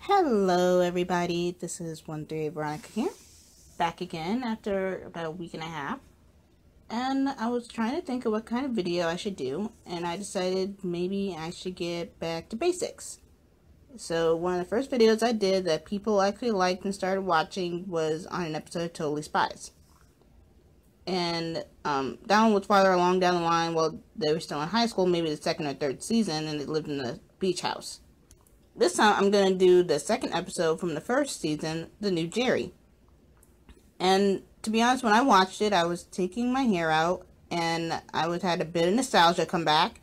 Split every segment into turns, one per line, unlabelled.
Hello everybody, this is 13 Veronica here, back again after about a week and a half, and I was trying to think of what kind of video I should do, and I decided maybe I should get back to basics. So one of the first videos I did that people actually liked and started watching was on an episode of Totally Spies. And that one was farther along down the line while they were still in high school, maybe the second or third season, and they lived in a beach house. This time I'm going to do the second episode from the first season, The New Jerry. And to be honest, when I watched it, I was taking my hair out and I had a bit of nostalgia come back.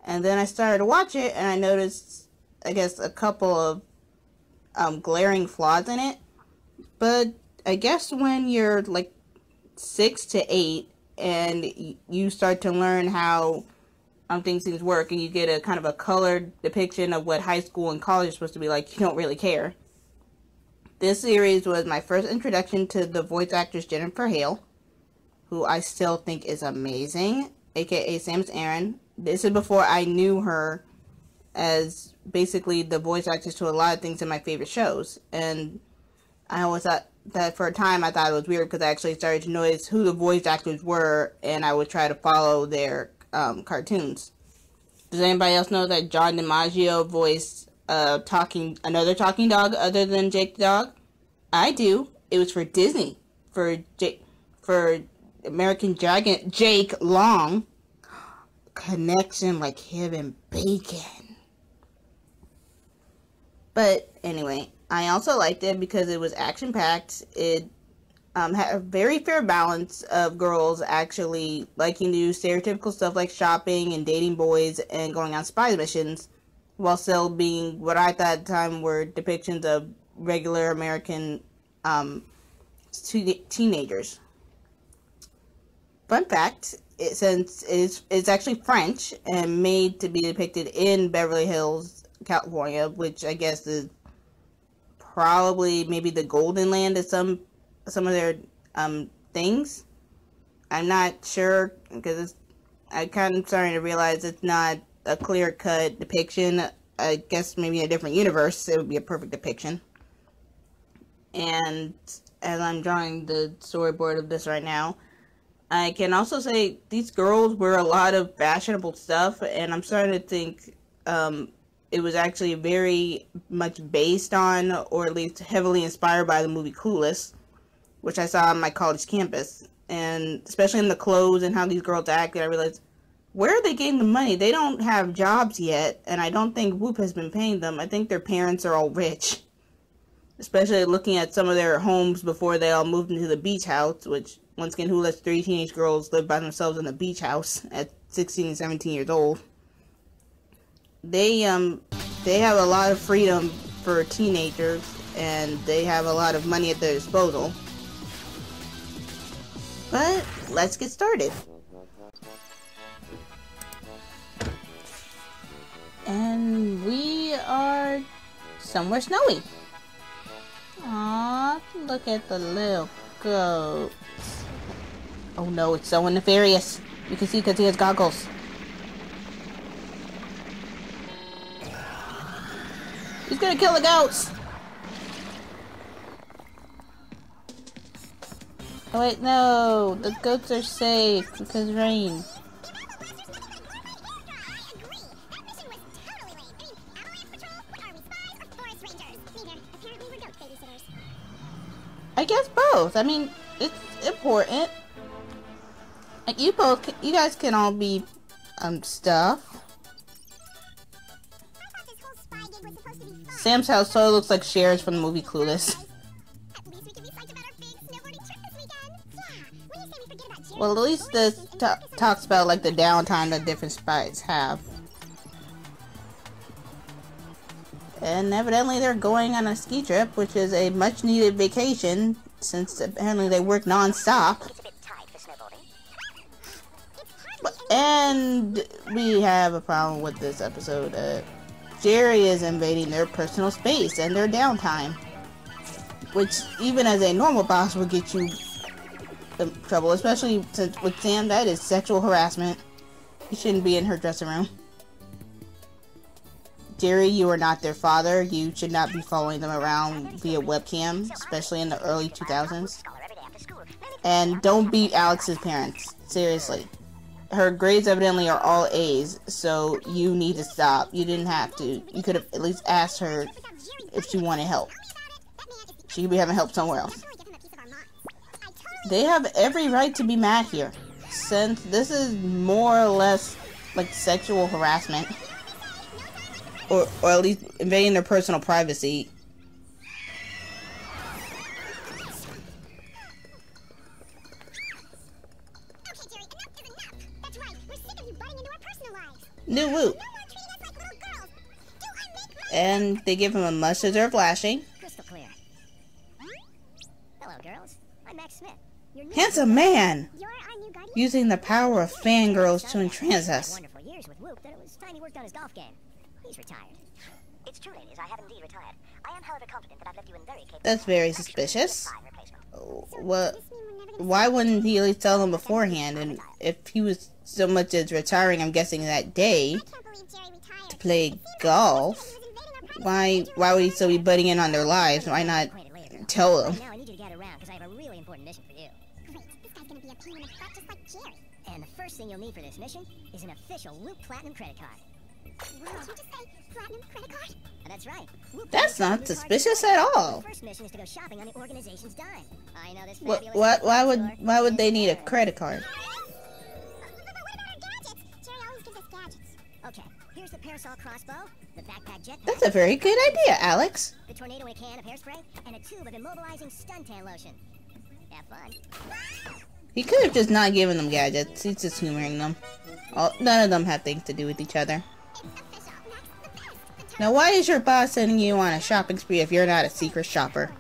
And then I started to watch it and I noticed, I guess, a couple of glaring flaws in it. But I guess when you're like 6 to 8 and you start to learn how things work and you get a kind of a colored depiction of what high school and college is supposed to be like, you don't really care. This series was my first introduction to the voice actress Jennifer Hale, who I still think is amazing, aka Samus Aran. This is before I knew her as basically the voice actress to a lot of things in my favorite shows, and I always thought that for a time I thought it was weird because I actually started to notice who the voice actors were and I would try to follow their cartoons. Does anybody else know that John DiMaggio voiced another talking dog other than Jake the dog? I do. It was for Disney, for American Dragon Jake Long. Connection like him and bacon. But anyway, I also liked it because it was action-packed. It had a very fair balance of girls actually liking to do stereotypical stuff like shopping and dating boys and going on spy missions, while still being what I thought at the time were depictions of regular American teenagers. Fun fact, since it's actually French and made to be depicted in Beverly Hills, California, which I guess is probably maybe the Golden Land of some of their things. I'm not sure because I kind of starting to realize it's not a clear-cut depiction. I guess maybe in a different universe it would be a perfect depiction. And as I'm drawing the storyboard of this right now, I can also say these girls wear a lot of fashionable stuff, and I'm starting to think it was actually very much based on, or at least heavily inspired by, the movie Clueless, which I saw on my college campus. And especially in the clothes and how these girls acted, I realized, where are they getting the money? They don't have jobs yet, and I don't think Whoop has been paying them. I think their parents are all rich. Especially looking at some of their homes before they all moved into the beach house, which, once again, who lets 3 teenage girls live by themselves in a beach house at 16 and 17 years old? They have a lot of freedom for teenagers, and they have a lot of money at their disposal. But let's get started. And we are somewhere snowy. Aww, look at the little goats. Oh no, it's so nefarious. You can see because he has goggles. He's gonna kill the goats! Oh wait, no! The goats are safe because rain. I guess both. I mean, it's important. Like, you guys can all be, stuff. Sam's house totally looks like Cher's from the movie Clueless. Well, at least this talks about, like, the downtime that different spies have. And evidently they're going on a ski trip, which is a much-needed vacation, since apparently they work non-stop. And we have a problem with this episode. Jerry is invading their personal space and their downtime, which even as a normal boss would get you in trouble, especially since with Sam that is sexual harassment. You shouldn't be in her dressing room. Jerry, you are not their father. You should not be following them around via webcam, especially in the early 2000s. And don't be Alex's parents. Seriously. Her grades evidently are all A's, so you need to stop. You didn't have to. You could have at least asked her if she wanted help. She could be having help somewhere else. They have every right to be mad here, since this is more or less like sexual harassment. Or at least invading their personal privacy. New whoop. And they give him a much-deserved lashing.
Crystal clear. Hello, girls. I'm Max Smith.
Handsome man! Using the power of fangirls to entrance us.
Wonderful years with Whoop that it was time he worked on his golf game. He's retired. It's true, ladies. I have indeed retired. I am, however, confident that I've left you in very capable.
That's very suspicious. What? Why wouldn't he at least tell them beforehand? And if he was so much as retiring, I'm guessing that day to play golf, why would he still be butting in on their lives? Why not tell them?
Now I need you to gather around because I have a really important mission for you. Great, this guy's gonna be a pain in the butt just like Jerry. And the first thing you'll need for this mission is an official Whoop Platinum credit card. What did you just say? Platinum credit card? That's right.
That's not suspicious at all.
The first mission is to go shopping on the organization's dime. I know this.
Why would they need a credit card?
Okay, here's the parasol crossbow, the backpack jetpack.
That's a very good idea, Alex.
The tornado a can of hairspray and a tube of immobilizing stuntan lotion. Have fun.
He could have just not given them gadgets. He's just humoring them. None of them have things to do with each other. Now, why is your boss sending you on a shopping spree if you're not a secret shopper?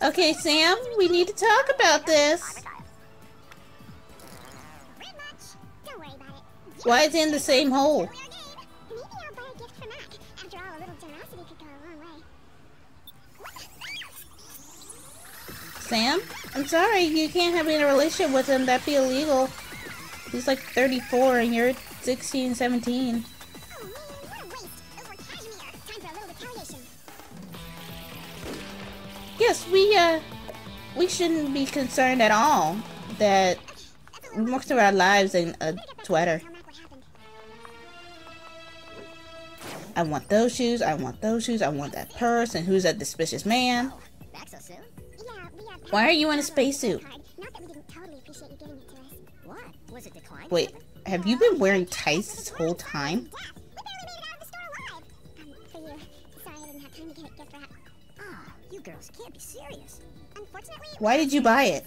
Okay, Sam, we need to talk about this. Why is it in the same hole? Sam, I'm sorry, you can't have any relationship with him. That'd be illegal. He's like 34 and you're 16, 17. Yes, we shouldn't be concerned at all that most of our lives in a sweater. I want those shoes, I want those shoes, I want that purse, and who's that suspicious man? Why are you in a spacesuit? Wait, have you been wearing tights this whole time?
You girls can't be serious.
Why did you buy it?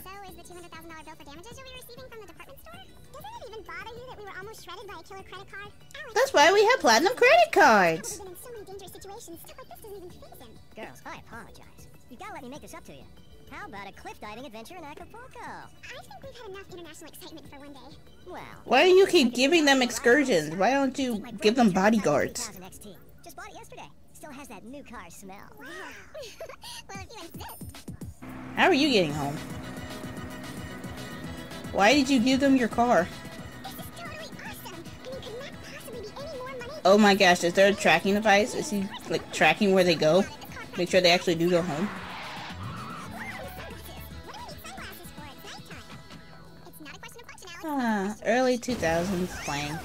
That's why we have platinum credit cards.
Girls, I apologize. You gotta let me make this up to you. How about a cliff diving adventure in Acapulco? I think we've had enough international excitement for one day. Well,
why do you keep giving them excursions? Why don't you give them bodyguards?
Just bought it yesterday. Still has that new car smell. Wow. Well, if you insist.
How are you getting home? Why did you give them your car? Oh my gosh, is there a tracking device? Is he like tracking where they go? Make sure they actually do go home. Early 2000s playing.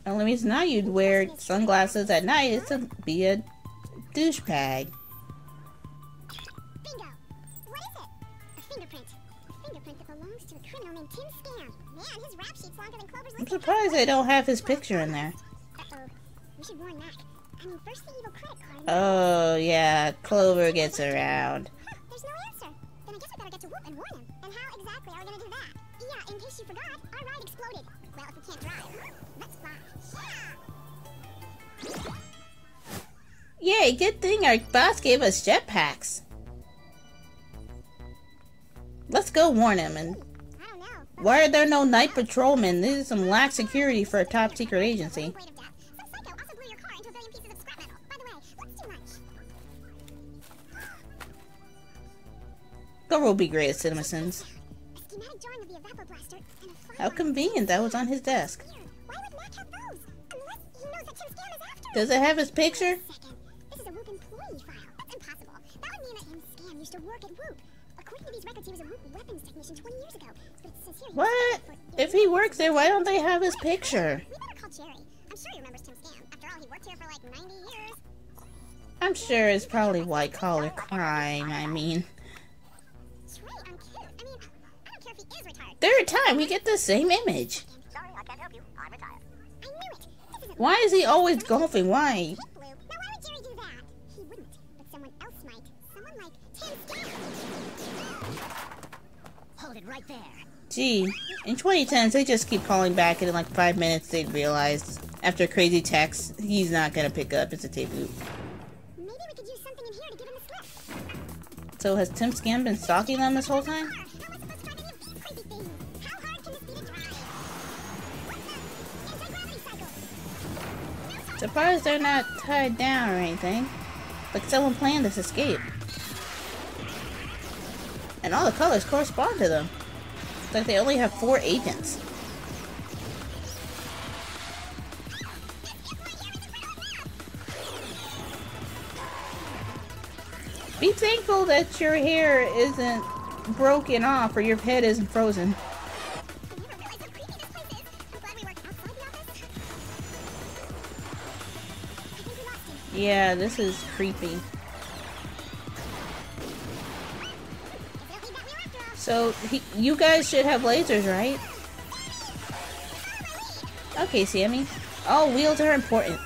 The only reason now you'd wear sunglasses at night is to be a douchebag.
Bingo! What is it? A fingerprint. A fingerprint that belongs to a criminal named Tim Scam. Man, his rap sheet's longer than Clover's.
I'm surprised they don't have his picture in there.
Uh-oh. We should warn Mac. I mean, first the evil credit card.
Oh, yeah. Clover gets around.
Huh, there's no answer. Then I guess we better get to Whoop and warn him. And how exactly are we gonna do that? Yeah, in case you forgot, our ride exploded. Well, if we can't drive, let's fly.
Yay, good thing our boss gave us jetpacks. Let's go warn him. And why are there no night patrolmen? This is some lax security for a top secret agency. Go will be great at citizens.
schematic drawing of the evapoblaster and a file.
How convenient, that was on his desk.
Why would Mac have those? Unless he knows that Tim Scam is after him.
Does it have his picture?
Second, this is a Whoop employee file. That's impossible. That would mean that Tim Scam used to work at Whoop. According to these records, he was a Whoop weapons technician 20 years ago. But it says here he
What? If he works there, why don't they have his picture?
We better call Jerry. I'm sure he remembers Tim Scam. After all, he worked here for like 90 years.
I'm sure it's probably white collar crime, I mean.
Trey, I'm kidding. I mean, I don't care if he is retired.
Third time, we get the same image.
Sorry, I can't help you. I'm retired. I knew it. This isn't
Why is he always golfing? Why?
Blue. Now, why would Jerry do that? He wouldn't, but someone else might. Someone like Tim Scam. Hold it right there.
Gee, in 2010s, they just keep calling back, and in like 5 minutes, they'd realize, after a crazy text, he's not gonna pick up. It's a tape loop.
Maybe we could use something in here to give him the slip.
So has Tim Scam been stalking them this whole time?
How am I supposed to drive any of these crazy things? How hard can this be to drive? What's the anti-gravity cycle?
Surprised they're not tied down or anything. Like someone planned this escape. And all the colors correspond to them. It's like they only have 4 agents. Be thankful that your hair isn't broken off or your head isn't frozen.
I never realized how creepy this place is. I'm glad we work outside the office. I think we lost him.
Yeah, this is creepy.
Guess we don't need that wheel after all.
So, you guys should have lasers, right? Okay, Sammy. All wheels are important.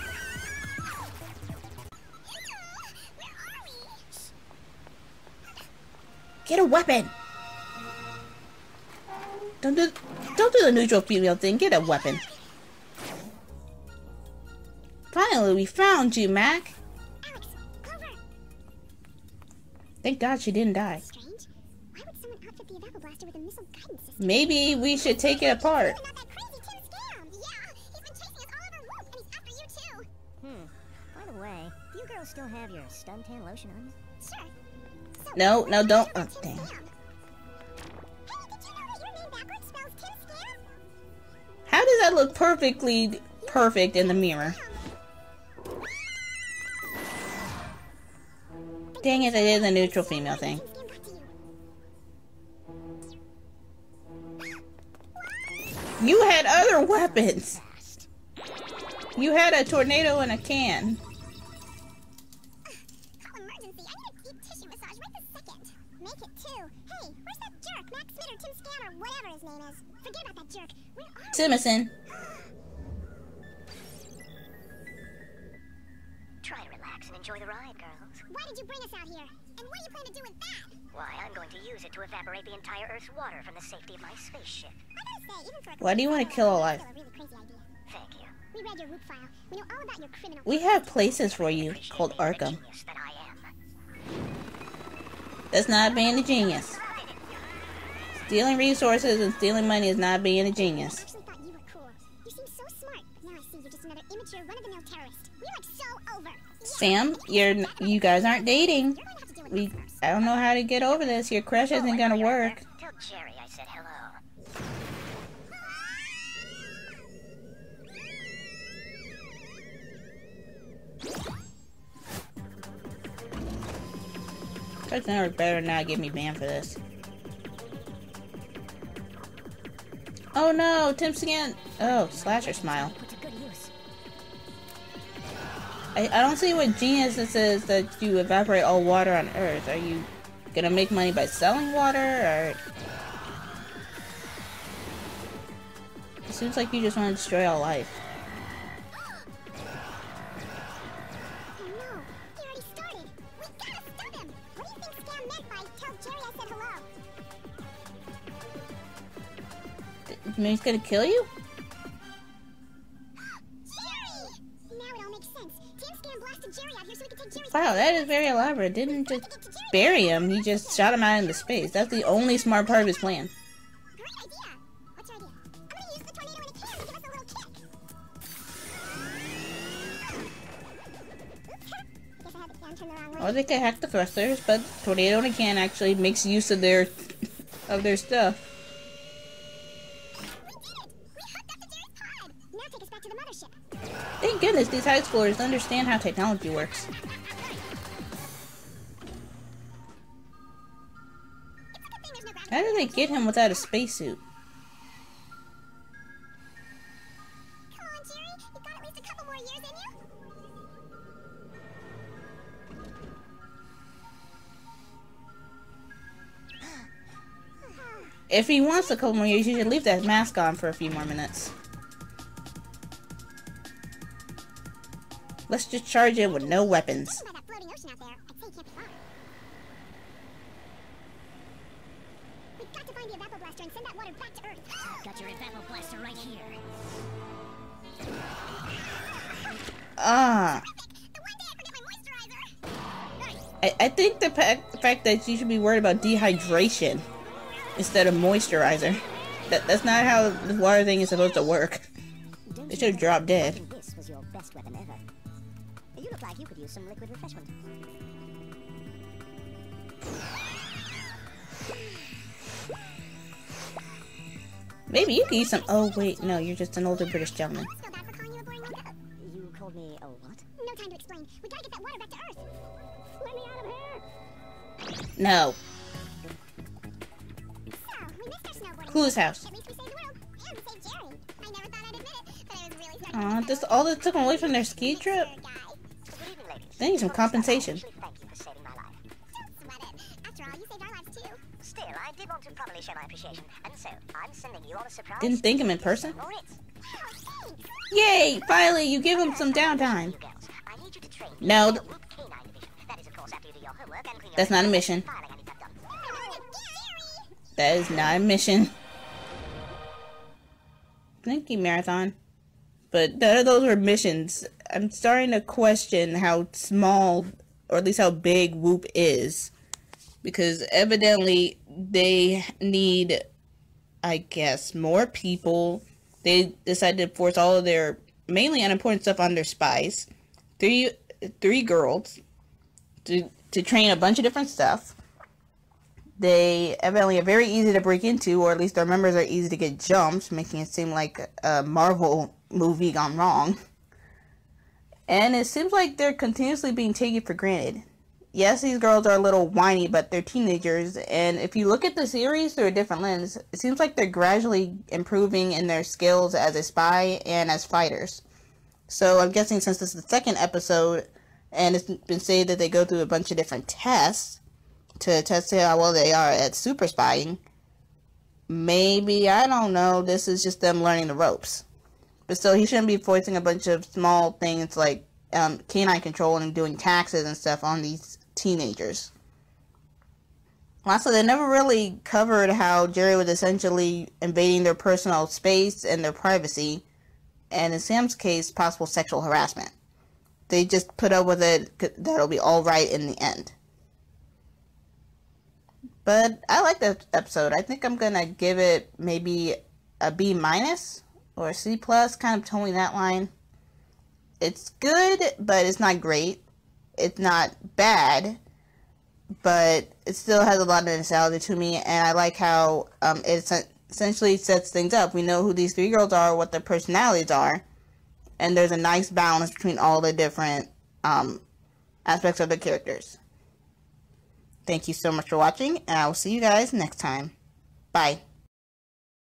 Get a weapon! Don't do the neutral female thing. Get a weapon. Finally, we found you, Mac.
Alex, Clover.
Thank God she didn't die.
Strange. Why would someone outfit the evapoblaster with a missile guidance system?
Maybe we should take it apart.
Not that crazy Tim Scam. Yeah, he's been chasing us all over Whoop, and he's after you too. By the way, do you girls still have your suntan lotion on? Sure. So,
No, don't. Oh,
Tim
dang.
Scam. Hey, did you know that your name backwards spells Tim Scam?
How does that look perfectly perfect in the mirror? Dang it, I did the neutral female thing.
Tim Scam got to you.
You had other weapons. You had a tornado and a can.
Call emergency. I need a deep tissue massage right this second. Make it two. Hey, where's that jerk? Max Smith or Tim Scam or whatever his name is. Forget about that jerk. Where are
Simison.
Try to relax and enjoy the ride, girls. Why did you bring us out here? And what do you plan to do with that? Why, I'm going to use it to evaporate the entire Earth's water from the safety of my spaceship. I gotta say, even for a
Why do you want to kill a life?
really crazy idea. Thank you. We read your root file. We know all about your criminal.
We have places for you called Arkham.
Genius that I am.
That's not being a genius. Stealing resources and stealing money is not being a
I
genius.
actually thought you were cool. You seem so smart, but now I see you're just another immature, run-of-the-mill terrorist. We're like so over.
Sam, you guys aren't dating.
You're going to have to deal with this first.
I don't know how to get over this. Your crush isn't gonna work.
Tell Jerry I said hello.
Cartoon Network better not get me banned for this. Oh no, Tim Scam. Oh, slasher smile.
Put to good use.
I don't see what genius this is that you evaporate all water on Earth. Are you gonna make money by selling water, or? It seems like you just want to destroy all life.
Oh no, he already started. We gotta stop him. What do you think Scam meant by tell Jerry I said hello?
You mean he's gonna kill you?
Jerry! Now it all makes sense. Tim Scam blasted Jerry out here so we could take Jerry's
Wow, that is very elaborate. Didn't just bury him, he just shot him out into space. That's the only smart part of his plan.
Great idea! What's your idea? I'm gonna use the tornado in a can to give us a little kick. Oops. Guess I had the can turned the wrong way.
Or they could hack the thrusters, but Tornado in a Can actually makes use of their stuff.
now take us back to the mothership.
Thank goodness these high schoolers understand how technology works. How did they get him without a spacesuit?
Come on, Jerry. You got at least a couple more years in you.
If he wants a couple more years, you should leave that mask on for a few more minutes. Let's just charge in with no weapons.
By that floating ocean out there, I'd say it can't be far. We've got to find the evapor blaster and send that water back to Earth. Got your evapor blaster right here.
Ah.
The one day I forget my moisturizer.
I think the fact that you should be worried about dehydration instead of moisturizer. That's not how the water thing is supposed to work. They should have dropped dead.
This was your best weapon ever. You look like you could use some liquid refreshment.
Maybe you could use some. Oh wait, no, you're just an older British gentleman.
Feel bad for calling you a boring little girl. You called me a what? No time to explain. We gotta get that water back to Earth. Let me out of here.
No.
So, we missed our snowboarding.
Whose house?
At least we saved the world. And we saved Jerry. I never thought I'd admit it, but I was really starting
Aw, this all this took them away from their ski trip?
Good evening, ladies.
They need some compensation.
Thank you for saving my life. Don't sweat it. After all, you saved our lives too. Still, I did want to properly show my appreciation, and so I'm sending you on a surprise.
Didn't thank him in person?
Wow, thanks.
Yay! Finally, you give him some downtime.
You girls, I need you to train
No,
the Whoop Canine Division. That is, of course, after you do your homework and clean your
that's not a mission.
filing I need that done.
That is not a mission. Thank you, Marathon. But none of those were missions. I'm starting to question how small, or at least how big, Whoop is. Because evidently they need, I guess, more people. They decided to force all of their mainly unimportant stuff on their spies. Three girls to train a bunch of different stuff. They evidently are very easy to break into, or at least their members are easy to get jumped, making it seem like a Marvel movie gone wrong. And it seems like they're continuously being taken for granted. Yes, these girls are a little whiny, but they're teenagers, and if you look at the series through a different lens, it seems like they're gradually improving in their skills as a spy and as fighters. So I'm guessing since this is the second episode, and it's been said that they go through a bunch of different tests to test how well they are at super spying, maybe, I don't know, this is just them learning the ropes. But still, he shouldn't be forcing a bunch of small things like canine control and doing taxes and stuff on these teenagers. Also, they never really covered how Jerry was essentially invading their personal space and their privacy, and in Sam's case, possible sexual harassment. They just put up with it, that'll be alright in the end. But I like that episode. I think I'm gonna give it maybe a B- or a C+, kind of towing that line. It's good, but it's not great. It's not bad, but it still has a lot of nostalgia to me, and I like how it essentially sets things up. We know who these three girls are, what their personalities are, and there's a nice balance between all the different aspects of the characters. Thank you so much for watching, and I will see you guys next time. Bye.